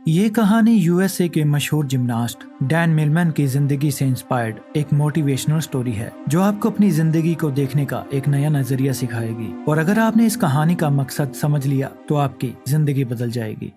ये कहानी यूएसए के मशहूर जिम्नास्ट डैन मिलमैन की जिंदगी से इंस्पायर्ड एक मोटिवेशनल स्टोरी है जो आपको अपनी जिंदगी को देखने का एक नया नजरिया सिखाएगी। और अगर आपने इस कहानी का मकसद समझ लिया तो आपकी जिंदगी बदल जाएगी।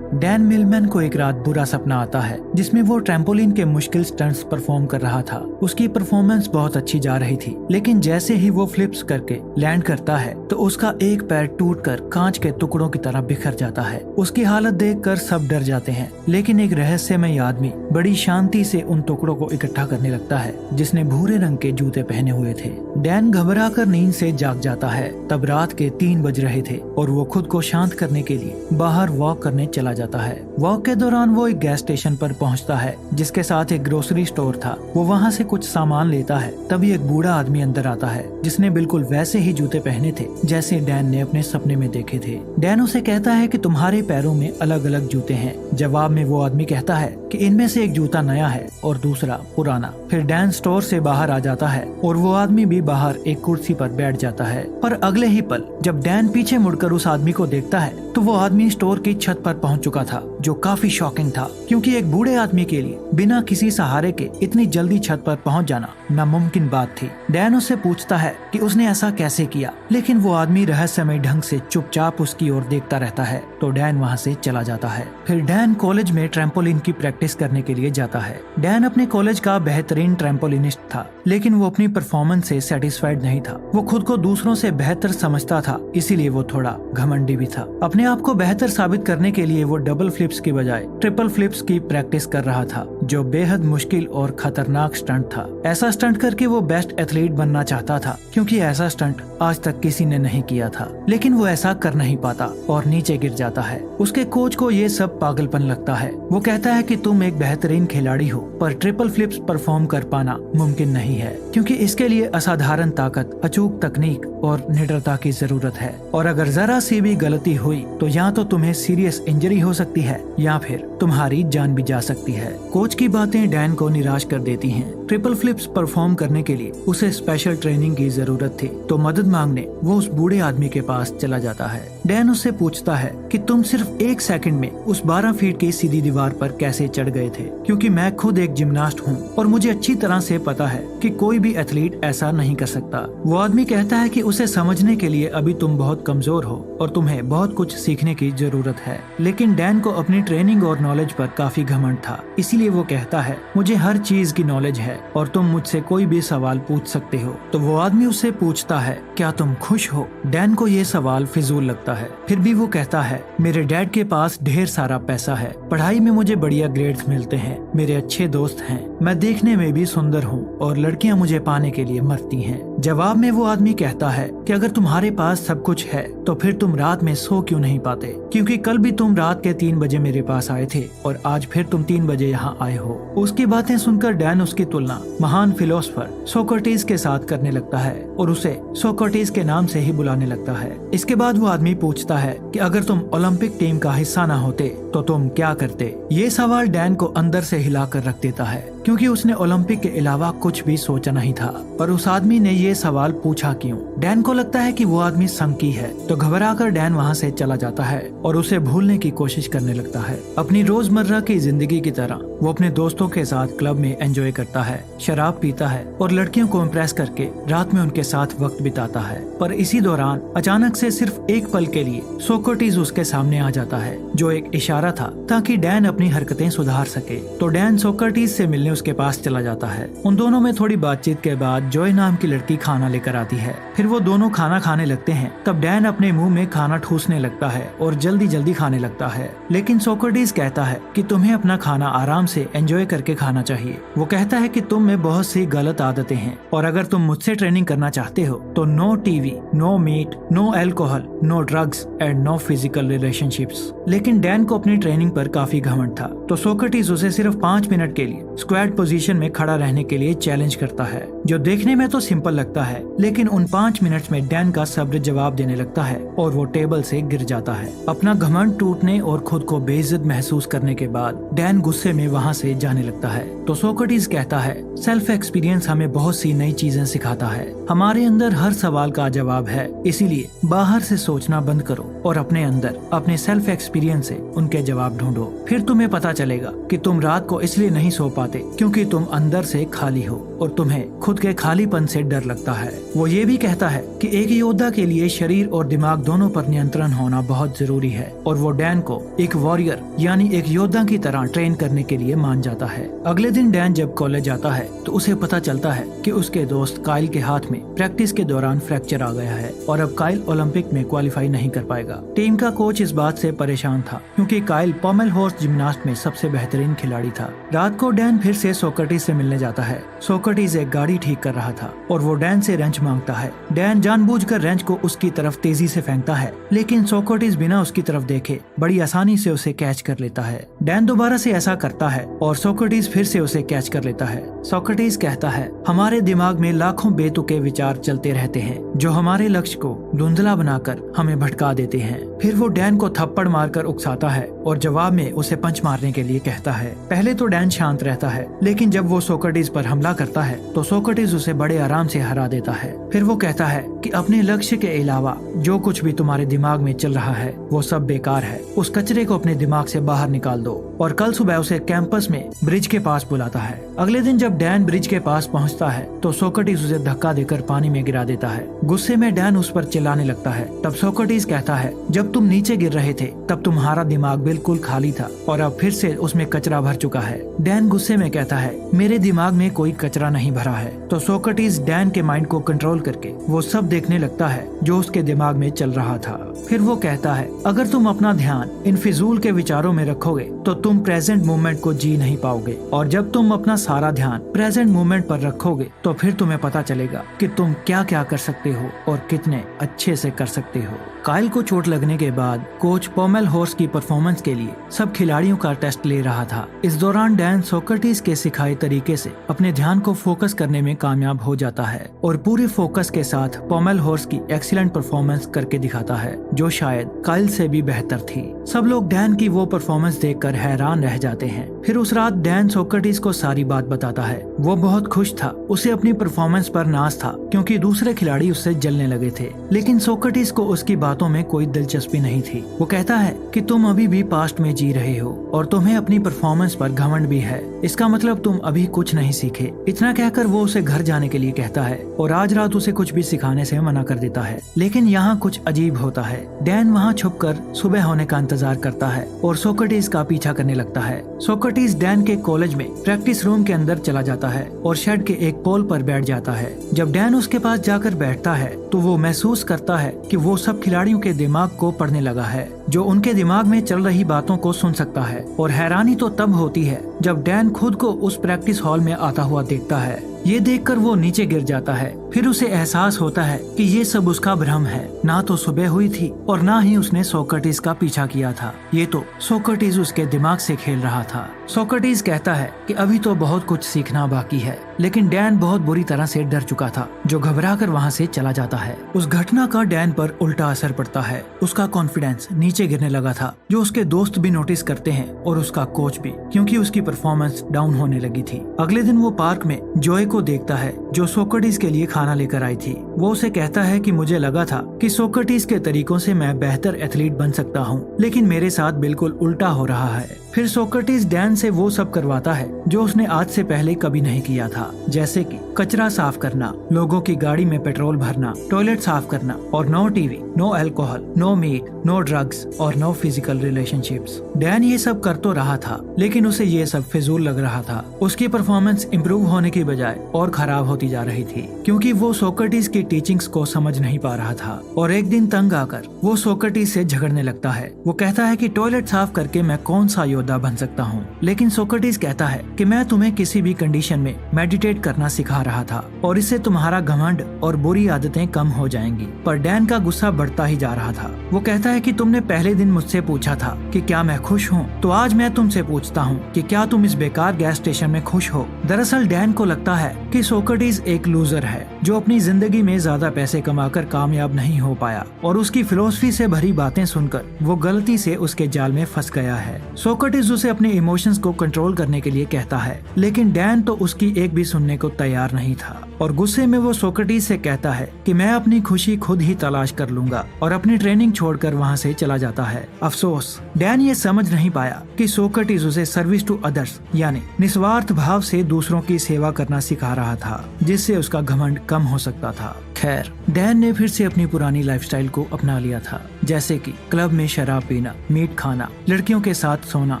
डैन मिलमैन को एक रात बुरा सपना आता है जिसमें वो ट्रैम्पोलिन के मुश्किल स्टंट्स परफॉर्म कर रहा था। उसकी परफॉर्मेंस बहुत अच्छी जा रही थी, लेकिन जैसे ही वो फ्लिप्स करके लैंड करता है तो उसका एक पैर टूटकर कांच के टुकड़ों की तरह बिखर जाता है। उसकी हालत देखकर सब डर जाते हैं, लेकिन एक रहस्यमय आदमी बड़ी शांति से उन टुकड़ों को इकट्ठा करने लगता है जिसने भूरे रंग के जूते पहने हुए थे। डैन घबराकर नींद से जाग जाता है। तब रात के 3 बज रहे थे और वो खुद को शांत करने के लिए बाहर वॉक करने चला जाता है। वॉक के दौरान वो एक गैस स्टेशन पर पहुंचता है जिसके साथ एक ग्रोसरी स्टोर था। वो वहां से कुछ सामान लेता है। तभी एक बूढ़ा आदमी अंदर आता है जिसने बिल्कुल वैसे ही जूते पहने थे जैसे डैन ने अपने सपने में देखे थे। डैन उसे कहता है कि तुम्हारे पैरों में अलग अलग जूते हैं। जवाब में वो आदमी कहता है कि इनमें से एक जूता नया है और दूसरा पुराना। फिर डैन स्टोर से बाहर आ जाता है और वो आदमी भी बाहर एक कुर्सी पर बैठ जाता है। पर अगले ही पल जब डैन पीछे मुड़कर उस आदमी को देखता है तो वो आदमी स्टोर की छत पर पहुंच चुका था, जो काफी शॉकिंग था क्योंकि एक बूढ़े आदमी के लिए बिना किसी सहारे के इतनी जल्दी छत पर पहुंच जाना नामुमकिन बात थी। डैन उससे पूछता है कि उसने ऐसा कैसे किया, लेकिन वो आदमी रहस्यमय ढंग से चुपचाप उसकी ओर देखता रहता है। तो डैन वहां से चला जाता है। फिर डैन कॉलेज में ट्रैम्पोलिन की प्रैक्टिस करने के लिए जाता है। डैन अपने कॉलेज का बेहतरीन ट्रैम्पोलिनिस्ट था, लेकिन वो अपनी परफॉर्मेंस से सेटिस्फाइड नहीं था। वो खुद को दूसरों से बेहतर समझता था, इसीलिए वो थोड़ा घमंडी भी था। अपने आप को बेहतर साबित करने के लिए वो डबल फ्लिप्स की बजाय ट्रिपल फ्लिप्स की प्रैक्टिस कर रहा था, जो बेहद मुश्किल और खतरनाक स्टंट था। ऐसा स्टंट करके वो बेस्ट एथलीट बनना चाहता था, क्योंकि ऐसा स्टंट आज तक किसी ने नहीं किया था। लेकिन वो ऐसा कर नहीं पाता और नीचे गिर जाता है। उसके कोच को ये सब पागलपन लगता है। वो कहता है कि तुम एक बेहतरीन खिलाड़ी हो, पर ट्रिपल फ्लिप्स परफॉर्म कर पाना मुमकिन नहीं है, क्योंकि इसके लिए असाधारण ताकत, अचूक तकनीक और निडरता की जरूरत है। और अगर जरा सी भी गलती हुई तो या तो तुम्हें सीरियस इंजरी हो सकती है या फिर तुम्हारी जान भी जा सकती है। कोच की बातें डैन को निराश कर देती हैं। ट्रिपल फ्लिप्स परफॉर्म करने के लिए उसे स्पेशल ट्रेनिंग की जरूरत थी, तो मदद मांगने वो उस बूढ़े आदमी के पास चला जाता है। डैन उससे पूछता है कि तुम सिर्फ 1 सेकंड में उस 12 फीट की सीधी दीवार पर कैसे चढ़ गए थे, क्योंकि मैं खुद एक जिम्नास्ट हूँ और मुझे अच्छी तरह से पता है कि कोई भी एथलीट ऐसा नहीं कर सकता। वो आदमी कहता है कि उसे समझने के लिए अभी तुम बहुत कमजोर हो और तुम्हें बहुत कुछ सीखने की जरूरत है। लेकिन डैन को अपनी ट्रेनिंग और नॉलेज पर काफी घमंड था, इसीलिए वो कहता है मुझे हर चीज की नॉलेज है और तुम मुझसे कोई भी सवाल पूछ सकते हो। तो वो आदमी उससे पूछता है क्या तुम खुश हो? डैन को ये सवाल फिजूल लगता है, फिर भी वो कहता है मेरे डैड के पास ढेर सारा पैसा है, पढ़ाई में मुझे बढ़िया ग्रेड्स मिलते हैं, मेरे अच्छे दोस्त हैं, मैं देखने में भी सुंदर हूँ और लड़कियाँ मुझे पाने के लिए मरती हैं। जवाब में वो आदमी कहता है कि अगर तुम्हारे पास सब कुछ है तो फिर तुम रात में सो क्यों नहीं पाते, क्योंकि कल भी तुम रात के 3 बजे मेरे पास आए थे और आज फिर तुम 3 बजे यहाँ आए हो। उसकी बातें सुनकर डैन उसकी तुलना महान फिलोसफर सोक्रेटिस के साथ करने लगता है और उसे सोक्रेटिस के नाम से ही बुलाने लगता है। इसके बाद वो आदमी पूछता है कि अगर तुम ओलंपिक टीम का हिस्सा ना होते तो तुम क्या करते। ये सवाल डैन को अंदर से हिलाकर रख देता है, क्योंकि उसने ओलंपिक के अलावा कुछ भी सोचा नहीं था। पर उस आदमी ने ये सवाल पूछा क्यों? डैन को लगता है कि वो आदमी संकी है, तो घबराकर डैन वहाँ से चला जाता है और उसे भूलने की कोशिश करने लगता है। अपनी रोजमर्रा की जिंदगी की तरह वो अपने दोस्तों के साथ क्लब में एंजॉय करता है, शराब पीता है और लड़कियों को इम्प्रेस करके रात में उनके साथ वक्त बिताता है। पर इसी दौरान अचानक से सिर्फ एक पल के लिए सोक्रेटिस उसके सामने आ जाता है, जो एक इशारा था ताकि डैन अपनी हरकतें सुधार सके। तो डैन सोक्रेटिस से मिलने उसके पास चला जाता है। उन दोनों में थोड़ी बातचीत के बाद जॉय नाम की लड़की खाना लेकर आती है। फिर वो दोनों खाना खाने लगते हैं। तब डैन अपने मुंह में खाना ठूसने लगता है और जल्दी जल्दी खाने लगता है, लेकिन सोक्रेटिस कहता है कि तुम्हें अपना खाना आराम से एंजॉय करके खाना चाहिए। वो कहता है कि तुम में बहुत सी गलत आदतें हैं और अगर तुम मुझसे ट्रेनिंग करना चाहते हो तो no TV, no meat, no alcohol, no drugs and no physical relationships. लेकिन डैन को अपनी ट्रेनिंग पर काफी घमंड था, तो सोक्रेटिस उसे सिर्फ 5 मिनट के लिए स्क्वाड पोजीशन में खड़ा रहने के लिए चैलेंज करता है। जो देखने में तो सिंपल लगता है, लेकिन उन 5 मिनट्स में डैन का सब्र जवाब देने लगता है और वो टेबल से गिर जाता है। अपना घमंड टूटने और खुद को बेइज्जत महसूस करने के बाद डैन गुस्से में वहाँ से जाने लगता है। तो सोक्रेटिस कहता है, सेल्फ एक्सपीरियंस हमें बहुत सी नई चीजें सिखाता है। हमारे अंदर हर सवाल का जवाब है, इसीलिए बाहर से सोचना बंद करो और अपने अंदर अपने सेल्फ एक्सपीरियंस से उनके जवाब ढूंढो। फिर तुम्हें पता चलेगा कि तुम रात को इसलिए नहीं सो पाते क्योंकि तुम अंदर से खाली हो और तुम्हें खुद के खालीपन से डर लगता है। वो ये भी कहता है कि एक योद्धा के लिए शरीर और दिमाग दोनों पर नियंत्रण होना बहुत जरूरी है और वो डैन को एक वॉरियर यानी एक योद्धा की तरह ट्रेन करने के लिए मान जाता है। अगले दिन डैन जब कॉलेज आता है तो उसे पता चलता है कि उसके दोस्त काइल के हाथ में प्रैक्टिस के दौरान फ्रैक्चर आ गया है और अब काइल ओलंपिक में क्वालिफाई नहीं कर पाएगा। टीम का कोच इस बात से परेशान था क्योंकि काइल पोमेलहोर्स्ट जिम्नास्ट में सबसे बेहतरीन खिलाड़ी था। रात को डैन फिर से सोक्रेटिस से मिलने जाता है। सोक्रेटिस एक गाड़ी ठीक कर रहा था और वो डैन से रेंच मांगता है। डैन जानबूझकर रेंच को उसकी तरफ तेजी से फेंकता है, लेकिन सोक्रेटिस बिना उसकी तरफ देखे बड़ी आसानी से उसे कैच कर लेता है। डैन दोबारा से ऐसा करता है और सोक्रेटिस फिर से उसे कैच कर लेता है। सोक्रेटिस कहता है, हमारे दिमाग में लाखों बेतुके विचार चलते रहते हैं जो हमारे लक्ष्य को धुंधला बनाकर हमें भटका देते हैं। फिर वो डैन को थप्पड़ मारकर उकसाता है और जवाब में उसे पंच मारने के लिए कहता है। पहले तो डैन शांत रहता है, लेकिन जब वो सोक्रेटिस पर हमला करता है तो सोक्रेटिस उसे बड़े आराम से हरा देता है। फिर वो कहता है कि अपने लक्ष्य के अलावा जो कुछ भी तुम्हारे दिमाग में चल रहा है वो सब बेकार है। उस कचरे को अपने दिमाग से बाहर निकाल दो। और कल सुबह उसे कैंपस में ब्रिज के पास बुलाता है। अगले दिन जब डैन ब्रिज के पास पहुंचता है तो सोक्रेटिस उसे धक्का देकर पानी में गिरा देता है। गुस्से में डैन उस पर चिल्लाने लगता है। तब सोक्रेटिस कहता है, जब तुम नीचे गिर रहे थे तब तुम्हारा दिमाग बिल्कुल खाली था और अब फिर से उसमें कचरा भर चुका है। डैन गुस्से में कहता है, मेरे दिमाग में कोई कचरा नहीं भरा है। तो सोक्रेटिस डैन के माइंड को कंट्रोल करके वो सब देखने लगता है जो उसके दिमाग में चल रहा था। फिर वो कहता है, अगर तुम अपना ध्यान इन फिजूल के विचारों में रखोगे तो तुम प्रेजेंट मोमेंट को जी नहीं पाओगे, और जब तुम अपना सारा ध्यान प्रेजेंट मोमेंट पर रखोगे तो फिर तुम्हें पता चलेगा कि तुम क्या क्या कर सकते हो और कितने अच्छे से कर सकते हो। काइल को चोट लगने के बाद कोच पोमेलहोर्स्ट की परफॉर्मेंस के लिए सब खिलाड़ियों का टेस्ट ले रहा था। इस दौरान डैन सोक्रेटिस के सिखाए तरीके से अपने ध्यान को फोकस करने में कामयाब हो जाता है और पूरे फोकस के साथ पोमेलहोर्स्ट की एक्सीलेंट परफॉर्मेंस करके दिखाता है, जो शायद काइल से भी बेहतर थी। सब लोग डैन की वो परफॉर्मेंस देखकर हैरान रह जाते हैं। फिर उस रात डैन सोक्रेटिस को सारी बात बताता है। वो बहुत खुश था, उसे अपनी परफॉर्मेंस पर नाज था क्योंकि दूसरे खिलाड़ी उससे जलने लगे थे, लेकिन सोक्रेटिस को उसकी बातों में कोई दिलचस्पी नहीं थी। वो कहता है कि तुम अभी भी पास्ट में जी रहे हो और तुम्हें अपनी परफॉर्मेंस पर घमंड भी है, इसका मतलब तुम अभी कुछ नहीं सीखे। इतना कहकर वो उसे घर जाने के लिए कहता है और आज रात उसे कुछ भी सिखाने से मना कर देता है। लेकिन यहाँ कुछ अजीब होता है। डैन वहाँ छुपकर सुबह होने का इंतजार करता है और सोक्रेटिस का पीछा करने लगता है। सोक्रेटिस डैन के कॉलेज में प्रैक्टिस रूम के अंदर चला जाता है और शेड के एक पोल पर बैठ जाता है। जब डैन उसके पास जाकर बैठता है तो वो महसूस करता है कि वो सब खिलाड़ियों के दिमाग को पढ़ने लगा है, जो उनके दिमाग में चल रही बातों को सुन सकता है। और हैरानी तो तब होती है जब डैन खुद को उस प्रैक्टिस हॉल में आता हुआ देखता है। ये देखकर वो नीचे गिर जाता है। फिर उसे एहसास होता है कि ये सब उसका भ्रम है। ना तो सुबह हुई थी और ना ही उसने सोक्रेटिस का पीछा किया था। ये तो सोक्रेटिस उसके दिमाग से खेल रहा था। सोक्रेटिस कहता है कि अभी तो बहुत कुछ सीखना बाकी है, लेकिन डैन बहुत बुरी तरह से डर चुका था, जो घबरा कर वहाँ से चला जाता है। उस घटना का डैन पर उल्टा असर पड़ता है। उसका कॉन्फिडेंस नीचे गिरने लगा था, जो उसके दोस्त भी नोटिस करते हैं और उसका कोच भी, क्योंकि उसकी परफॉर्मेंस डाउन होने लगी थी। अगले दिन वो पार्क में जॉय को देखता है, जो सोक्रेटिस के लिए खाना लेकर आई थी। वो उसे कहता है कि मुझे लगा था कि सोक्रेटिस के तरीकों से मैं बेहतर एथलीट बन सकता हूँ, लेकिन मेरे साथ बिल्कुल उल्टा हो रहा है। फिर सोक्रेटिस डैन से वो सब करवाता है जो उसने आज से पहले कभी नहीं किया था, जैसे कि कचरा साफ करना, लोगों की गाड़ी में पेट्रोल भरना, टॉयलेट साफ करना और no TV, no alcohol, no meat, no drugs और नो फिजिकल रिलेशनशिप्स। डैन ये सब कर तो रहा था, लेकिन उसे ये सब फिजूल लग रहा था। उसकी परफॉर्मेंस इम्प्रूव होने की बजाय और खराब होती जा रही थी, क्योंकि वो सोक्रेटिस की टीचिंग्स को समझ नहीं पा रहा था। और एक दिन तंग आकर वो सोक्रेटिस से झगड़ने लगता है। वो कहता है कि टॉयलेट साफ करके मैं कौन सा योद्धा बन सकता हूँ, लेकिन सोक्रेटिस कहता है कि मैं तुम्हें किसी भी कंडीशन में मेडिटेट करना सिखा रहा था और इससे तुम्हारा घमंड और बुरी आदतें कम हो जाएंगी। पर डैन का गुस्सा बढ़ता ही जा रहा था। वो कहता है कि तुमने पहले दिन मुझसे पूछा था कि क्या मैं खुश हूँ, तो आज मैं तुमसे पूछता हूँ कि क्या तुम इस बेकार गैस स्टेशन में खुश हो। दरअसल डैन को लगता है कि सोक्रेटिस एक लूजर है जो अपनी जिंदगी में ज्यादा पैसे कमाकर कामयाब नहीं हो पाया और उसकी फिलॉसफी से भरी बातें सुनकर वो गलती से उसके जाल में फंस गया है। सोक्रेटिस उसे अपने इमोशंस को कंट्रोल करने के लिए कहता है, लेकिन डैन तो उसकी एक भी सुनने को तैयार नहीं था और गुस्से में वो सोक्रेटिस से कहता है कि मैं अपनी खुशी खुद ही तलाश कर लूंगा और अपनी ट्रेनिंग छोड़कर वहाँ से चला जाता है। अफसोस डैन ये समझ नहीं पाया कि सोक्रेटिस उसे सर्विस टू अदर्स यानी निस्वार्थ भाव से दूसरों की सेवा करना सिखा रहा था, जिससे उसका घमंड कम हो सकता था। खैर डैन ने फिर से अपनी पुरानी लाइफस्टाइल को अपना लिया था, जैसे कि क्लब में शराब पीना, मीट खाना, लड़कियों के साथ सोना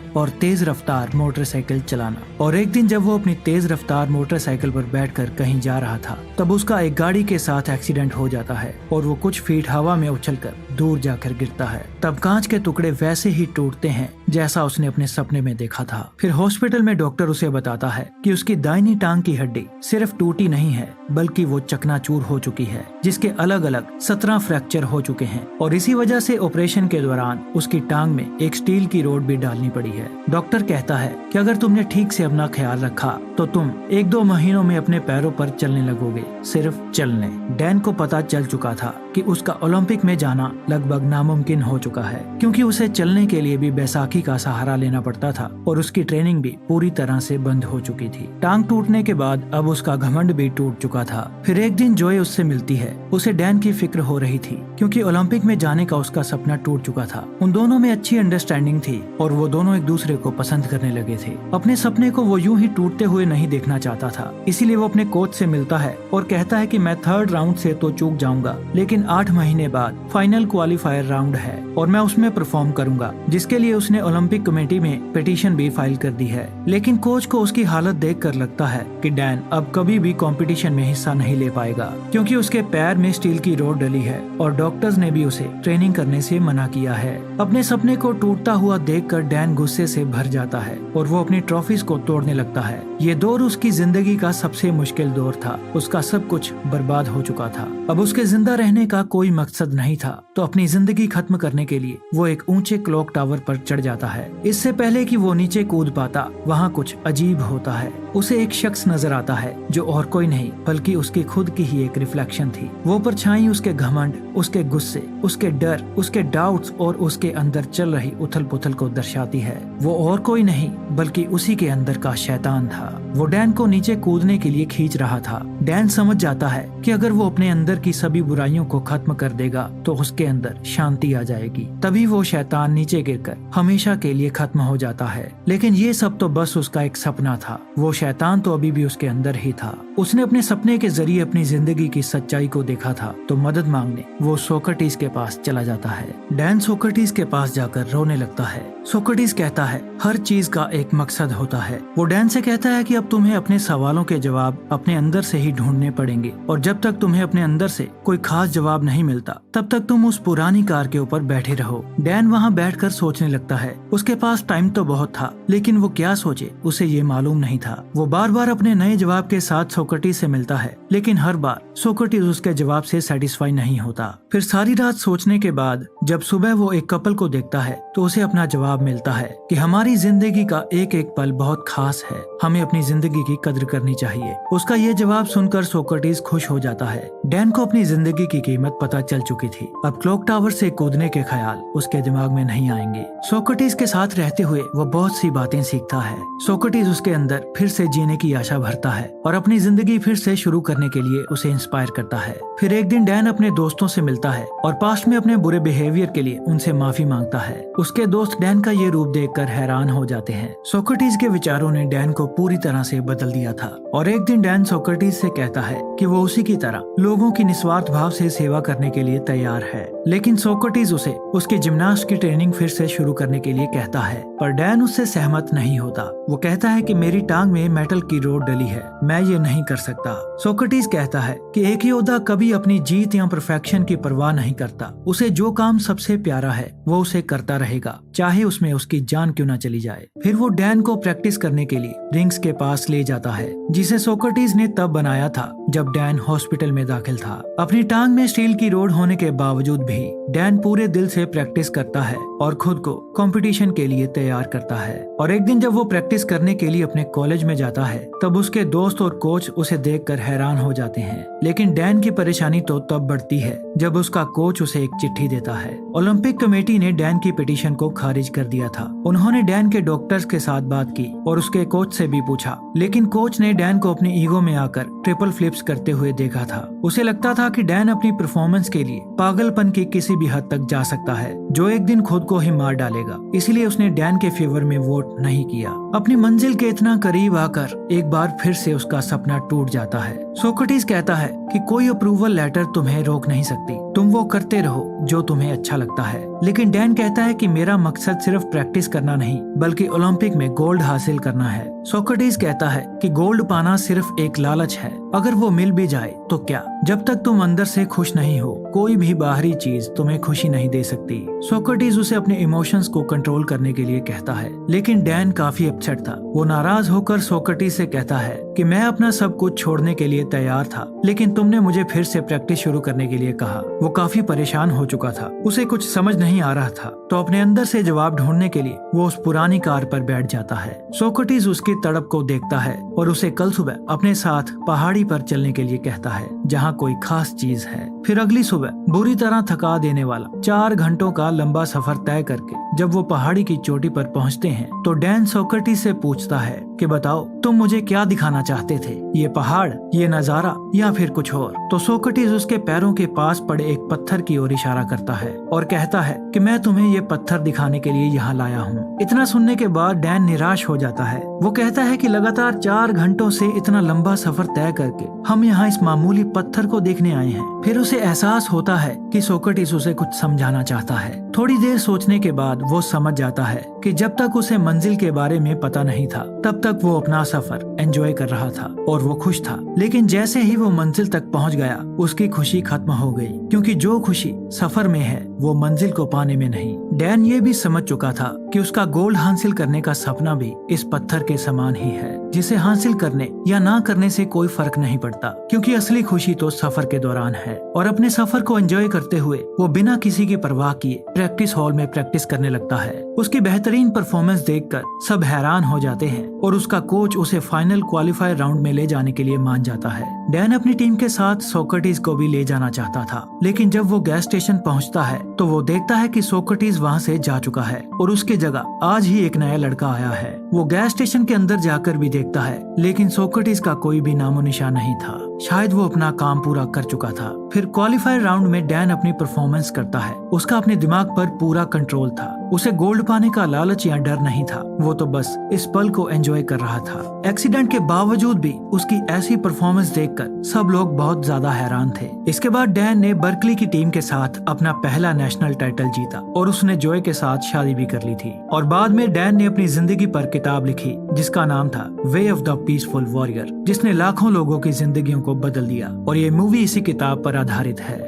और तेज रफ्तार मोटरसाइकिल चलाना। और एक दिन जब वो अपनी तेज रफ्तार मोटरसाइकिल पर बैठकर कहीं जा रहा था, तब उसका एक गाड़ी के साथ एक्सीडेंट हो जाता है और वो कुछ फीट हवा में उछलकर दूर जाकर गिरता है। तब कांच के टुकड़े वैसे ही टूटते हैं जैसा उसने अपने सपने में देखा था। फिर हॉस्पिटल में डॉक्टर उसे बताता है कि उसकी दाहिनी टांग की हड्डी सिर्फ टूटी नहीं है बल्कि वो चकनाचूर हो चुकी है, जिसके अलग अलग 17 फ्रैक्चर हो चुके हैं और इसी वजह से ऑपरेशन के दौरान उसकी टांग में एक स्टील की रोड भी डालनी पड़ी है। डॉक्टर कहता है कि अगर तुमने ठीक से अपना ख्याल रखा तो तुम 1-2 महीनों में अपने पैरों पर चलने लगोगे, सिर्फ चलने। डैन को पता चल चुका था कि उसका ओलंपिक में जाना लगभग नामुमकिन हो चुका है, क्योंकि उसे चलने के लिए भी बैसाखी का सहारा लेना पड़ता था और उसकी ट्रेनिंग भी पूरी तरह से बंद हो चुकी थी। टांग टूटने के बाद अब उसका घमंड भी टूट चुका था। फिर एक दिन जोए उससे मिलती है। उसे डैन की फिक्र हो रही थी क्योंकि ओलंपिक में जाने का उसका सपना टूट चुका था। उन दोनों में अच्छी अंडरस्टैंडिंग थी और वो दोनों एक दूसरे को पसंद करने लगे थे। अपने सपने को वो यूं ही टूटते हुए नहीं देखना चाहता था, इसीलिए वो अपने कोच से मिलता है और कहता है कि मैं 3rd राउंड से तो चूक जाऊंगा, लेकिन 8 महीने बाद फाइनल क्वालिफायर राउंड है और मैं उसमें परफॉर्म करूंगा, जिसके लिए उसने ओलंपिक कमेटी में पिटीशन भी फाइल कर दी है। लेकिन कोच को उसकी हालत देखकर लगता है कि डैन अब कभी भी कंपटीशन में हिस्सा नहीं ले पाएगा, क्योंकि उसके पैर में स्टील की रोड डली है और डॉक्टर्स ने भी उसे ट्रेनिंग करने से मना किया है। अपने सपने को टूटता हुआ देखकर डैन गुस्से से भर जाता है और वो अपनी ट्रॉफीज को तोड़ने लगता है। ये दौर उसकी जिंदगी का सबसे मुश्किल दौर था। उसका सब कुछ बर्बाद हो चुका था। अब उसके जिंदा रहने का कोई मकसद नहीं था, तो अपनी जिंदगी खत्म करने के लिए वो एक ऊंचे क्लॉक टावर पर चढ़ जाता है। इससे पहले कि वो नीचे कूद पाता, वहाँ कुछ अजीब होता है। उसे एक शख्स नजर आता है जो और कोई नहीं बल्कि उसकी खुद की ही एक रिफ्लेक्शन थी। वो परछाई उसके घमंड, उसके गुस्से, उसके डर, उसके डाउट्स और उसके अंदर चल रही उथल पुथल को दर्शाती है। वो और कोई नहीं बल्कि उसी के अंदर का शैतान था। वो डैन को नीचे कूदने के लिए खींच रहा था। डैन समझ जाता है कि अगर वो अपने अंदर की सभी बुराइयों को खत्म कर देगा तो उसके अंदर शांति आ जाएगी। तभी वो शैतान नीचे गिरकर हमेशा के लिए खत्म हो जाता है। लेकिन ये सब तो बस उसका एक सपना था। वो शैतान तो अभी भी उसके अंदर ही था। उसने अपने सपने के जरिए अपनी जिंदगी की सच्चाई को देखा था, तो मदद मांगने वो सोक्रेटिस के पास चला जाता है। डैन सोक्रेटिस के पास जाकर रोने लगता है। सोक्रेटिस कहता है हर चीज का एक मकसद होता है। वो डैन से कहता है कि अब तुम्हें अपने सवालों के जवाब अपने अंदर से ही ढूंढने पड़ेंगे और जब तक तुम्हें अपने अंदर से कोई खास जवाब नहीं मिलता तब तक तुम उस पुरानी कार के ऊपर बैठे रहो। डैन वहाँ बैठकर सोचने लगता है। उसके पास टाइम तो बहुत था, लेकिन वो क्या सोचे उसे ये मालूम नहीं था। वो बार बार अपने नए जवाब के साथ सोक्रेटिस से मिलता है, लेकिन हर बार सोक्रेटिस उसके जवाब से सेटिस्फाई नहीं होता। फिर सारी रात सोचने के बाद जब सुबह वो एक कपल को देखता है तो उसे अपना जवाब मिलता है कि हमारी जिंदगी का एक एक पल बहुत खास है, हमें अपनी जिंदगी की कद्र करनी चाहिए। उसका ये जवाब सुनकर सोक्रेटिस खुश हो जाता है। डैन को अपनी जिंदगी की कीमत पता चल चुकी थी। अब क्लॉक टावर से कूदने के ख्याल उसके दिमाग में नहीं आएंगे। सोक्रेटिस के साथ रहते हुए वो बहुत सी बातें सीखता है। सोक्रेटिस उसके अंदर फिर से जीने की आशा भरता है और अपनी जिंदगी फिर से शुरू करने के लिए उसे इंस्पायर करता है। फिर एक दिन डैन अपने दोस्तों से मिलता है और पास्ट में अपने बुरे बिहेवियर के लिए उनसे माफी मांगता है। उसके दोस्त डैन का ये रूप देखकर हैरान हो जाते हैं। सोक्रेटिस के विचारों ने डैन को पूरी तरह से बदल दिया था और एक दिन डैन सोक्रेटिस से कहता है कि वो उसी की तरह लोगों की निस्वार्थ भाव से सेवा करने के लिए तैयार है। लेकिन सोक्रेटिस उसे उसकी जिम्नास्ट की ट्रेनिंग फिर से शुरू करने के लिए कहता है, पर डैन उससे सहमत नहीं होता। वो कहता है कि मेरी टांग में मेटल की रोड डली है, मैं ये नहीं कर सकता। सोक्रेटिस कहता है कि एक योद्धा कभी अपनी जीत या परफेक्शन की परवाह नहीं करता। उसे जो काम सबसे प्यारा है वो उसे करता रहेगा, चाहे उसमें उसकी जान क्यों न चली जाए। फिर वो डैन को प्रैक्टिस करने के लिए रिंग्स के पास ले जाता है जिसे सोक्रेटिस ने तब बनाया था जब डैन हॉस्पिटल में दाखिल था। अपनी टांग में स्टील की रोड होने के बावजूद भी डैन पूरे दिल से प्रैक्टिस करता है और खुद को कंपटीशन के लिए तैयार करता है। और एक दिन जब वो प्रैक्टिस करने के लिए अपने कॉलेज में जाता है तब उसके दोस्त और कोच उसे देखकर हैरान हो जाते हैं। लेकिन डैन की परेशानी तो तब बढ़ती है जब उसका कोच उसे एक चिट्ठी देता है। ओलंपिक कमेटी ने डैन की पिटीशन को खारिज कर दिया था। उन्होंने डैन के डॉक्टर्स के साथ बात की और उसके कोच से भी पूछा, लेकिन कोच ने डैन को अपनी ईगो में आकर ट्रिपल फ्लिप्स करते हुए देखा था। उसे लगता था कि डैन अपनी परफॉर्मेंस के लिए पागलपन की किसी भी हद तक जा सकता है जो एक दिन खुद को ही मार डालेगा। इसलिए उसने डैन के फेवर में वोट नहीं किया। अपनी मंजिल के इतना करीब आकर एक बार फिर से उसका सपना टूट जाता है। सोक्रेटिस कहता है कि कोई अप्रूवल लेटर तुम्हें रोक नहीं सकती, तुम वो करते रहो जो तुम्हें अच्छा लगता है। लेकिन डैन कहता है कि मेरा मकसद सिर्फ प्रैक्टिस करना नहीं बल्कि ओलंपिक में गोल्ड हासिल करना है। सोक्रेटिस कहता है कि गोल्ड पाना सिर्फ एक लालच है, अगर वो मिल भी जाए तो क्या, जब तक तुम अंदर से खुश नहीं हो कोई भी बाहरी चीज तुम्हें खुशी नहीं दे सकती। सोक्रेटिस उसे अपने इमोशंस को कंट्रोल करने के लिए कहता है, लेकिन डैन काफी अपसेट था। वो नाराज होकर सोक्रेटिस से कहता है कि मैं अपना सब कुछ छोड़ने के लिए तैयार था, लेकिन तुमने मुझे फिर से प्रैक्टिस शुरू करने के लिए कहा। वो काफी परेशान हो चुका था, उसे कुछ समझ नहीं आ रहा था, तो अपने अंदर से जवाब ढूंढने के लिए वो उस पुरानी कार पर बैठ जाता है। सोक्रेटिस उसकी तड़प को देखता है और उसे कल सुबह अपने साथ पहाड़ी पर चलने के लिए कहता है जहाँ कोई खास चीज है। फिर अगली सुबह बुरी तरह थका देने वाला 4 घंटों का लंबा सफर तय करके जब वो पहाड़ी की चोटी पर पहुँचते हैं तो डैन सोक्रेटिस से पूछता है कि बताओ तुम मुझे क्या दिखाना चाहते थे, ये पहाड़, ये नजारा या फिर कुछ और। तो सोक्रेटिस उसके पैरों के पास पड़े एक पत्थर की ओर इशारा करता है और कहता है कि मैं तुम्हें ये पत्थर दिखाने के लिए यहाँ लाया हूँ। इतना सुनने के बाद डैन निराश हो जाता है। वो कहता है कि लगातार 4 घंटों से इतना लंबा सफर तय करके हम यहाँ इस मामूली पत्थर को देखने आए हैं। फिर उसे एहसास होता है कि सोक्रेटिस उसे कुछ समझाना चाहता है। थोड़ी देर सोचने के बाद वो समझ जाता है कि जब तक उसे मंजिल के बारे में पता नहीं था तब तक वो अपना सफर एंजॉय कर रहा था और वो खुश था। लेकिन जैसे ही वो मंजिल तक पहुंच गया उसकी खुशी खत्म हो गई, क्योंकि जो खुशी सफर में है वो मंजिल को पाने में नहीं। डैन ये भी समझ चुका था कि उसका गोल्ड हासिल करने का सपना भी इस पत्थर के समान ही है, जिसे हासिल करने या ना करने से कोई फर्क नहीं पड़ता, क्योंकि असली खुशी तो सफर के दौरान है। और अपने सफर को एंजॉय करते हुए वो बिना किसी की परवाह किए प्रैक्टिस हॉल में प्रैक्टिस करने लगता है। उसकी बेहतरीन परफॉर्मेंस देखकर सब हैरान हो जाते हैं और उसका कोच उसे फाइनल क्वालिफायर राउंड में ले जाने के लिए मान जाता है। डैन अपनी टीम के साथ सोक्रेटिस को भी ले जाना चाहता था, लेकिन जब वो गैस स्टेशन पहुंचता है तो वो देखता है कि सोक्रेटिस वहां से जा चुका है और उसकी जगह आज ही एक नया लड़का आया है। वो गैस स्टेशन के अंदर जाकर भी देखता है, लेकिन सोक्रेटिस का कोई भी नामो निशान नहीं था। शायद वो अपना काम पूरा कर चुका था। फिर क्वालिफायर राउंड में डैन अपनी परफॉर्मेंस करता है। उसका अपने दिमाग पर पूरा कंट्रोल था। उसे गोल्ड पाने का लालच या डर नहीं था, वो तो बस इस पल को एंजॉय कर रहा था। एक्सीडेंट के बावजूद भी उसकी ऐसी परफॉर्मेंस देखकर सब लोग बहुत ज्यादा हैरान थे। इसके बाद डैन ने बर्कली की टीम के साथ अपना पहला नेशनल टाइटल जीता और उसने जॉय के साथ शादी भी कर ली थी। और बाद में डैन ने अपनी जिंदगी पर किताब लिखी जिसका नाम था way of the peaceful warrior, जिसने लाखों लोगों की जिंदगियों को बदल दिया। और ये मूवी इसी किताब पर आधारित है।